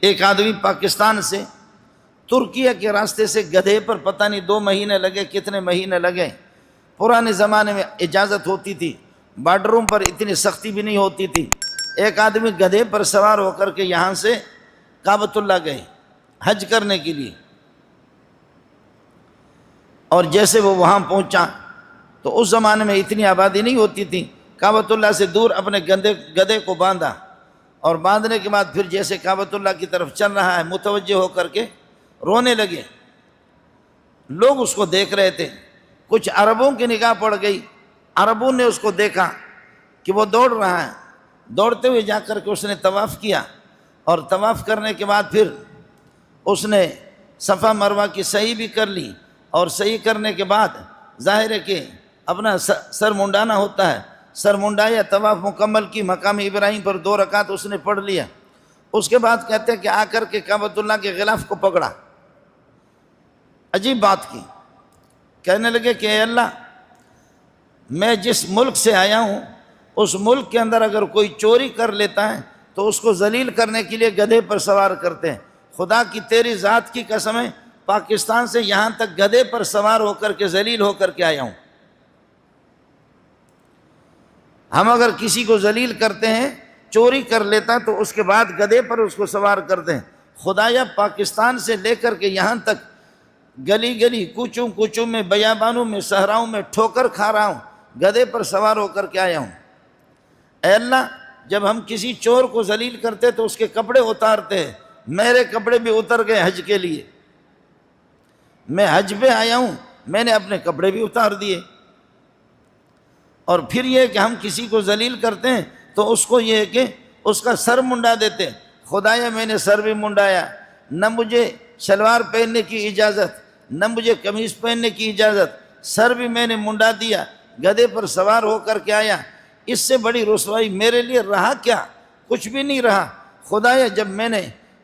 ایک آدمی پاکستان سے ترکیہ کے راستے سے گدھے پر پتہ نہیں 2 مہینے لگے کتنے مہینے لگے. پرانے زمانے میں اجازت ہوتی تھی، بارڈروں پر اتنی سختی بھی نہیں ہوتی تھی. ایک آدمی گدھے پر سوار ہو کر کے یہاں سے کعبۃ اللہ گئے حج کرنے کے لیے. اور جیسے وہ وہاں پہنچا تو اس زمانے میں اتنی آبادی نہیں ہوتی تھی. کعبۃ اللہ سے دور اپنے گدھے کو باندھا، اور باندھنے کے بعد پھر جیسے کعبۃ اللہ کی طرف چل رہا ہے متوجہ ہو کر کے رونے لگے. لوگ اس کو دیکھ رہے تھے. کچھ عربوں کی نگاہ پڑ گئی. عربوں نے اس کو دیکھا کہ وہ دوڑ رہا ہے. دوڑتے ہوئے جا کر کے اس نے طواف کیا، اور طواف کرنے کے بعد پھر اس نے صفا مروہ کی سعی بھی کر لی. اور سعی کرنے کے بعد ظاہر ہے کہ اپنا سر منڈانا ہوتا ہے. سر منڈایا، طواف مکمل کی، مقام ابراہیم پر 2 رکعت اس نے پڑھ لیا. اس کے بعد کہتے ہیں کہ آ کر کے کعبۃ اللہ کے غلاف کو پکڑا. عجیب بات کی. کہنے لگے کہ اے اللہ، میں جس ملک سے آیا ہوں اس ملک کے اندر اگر کوئی چوری کر لیتا ہے تو اس کو ذلیل کرنے کے لیے گدھے پر سوار کرتے ہیں. خدا کی تیری ذات کی قسم ہے، پاکستان سے یہاں تک گدھے پر سوار ہو کر کے ذلیل ہو کر کے آیا ہوں. ہم اگر کسی کو ذلیل کرتے ہیں، چوری کر لیتا تو اس کے بعد گدھے پر اس کو سوار کرتے ہیں. خدایا پاکستان سے لے کر کے یہاں تک گلی گلی کوچوں کوچوں میں بیابانوں میں صحراؤں میں ٹھوکر کھا رہا ہوں، گدھے پر سوار ہو کر کے آیا ہوں. اے اللہ، جب ہم کسی چور کو ذلیل کرتے تو اس کے کپڑے اتارتے ہیں. میرے کپڑے بھی اتر گئے حج کے لیے. میں حج پہ آیا ہوں، میں نے اپنے کپڑے بھی اتار دیے. اور پھر یہ کہ ہم کسی کو ذلیل کرتے ہیں تو اس کو یہ ہے کہ اس کا سر منڈا دیتے. خدایا میں نے سر بھی منڈایا، نہ مجھے شلوار پہننے کی اجازت، نہ مجھے قمیص پہننے کی اجازت، سر بھی میں نے منڈا دیا، گدھے پر سوار ہو کر کے آیا. اس سے بڑی رسوائی میرے لیے رہا کیا؟ کچھ بھی نہیں رہا. خدایا جب میں نے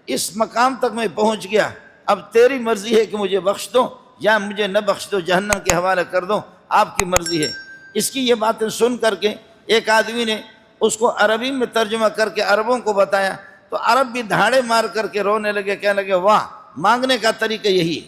اس مقام تک میں پہنچ گیا، اب تیری مرضی ہے کہ مجھے بخش دو یا مجھے نہ بخش دو، جہنم کے حوالے کر دو، آپ کی مرضی ہے. اس کی یہ باتیں سن کر کے ایک آدمی نے اس کو عربی میں ترجمہ کر کے عربوں کو بتایا تو عرب بھی دھاڑے مار کر کے رونے لگے، کہنے لگے واہ، مانگنے کا طریقہ یہی ہے.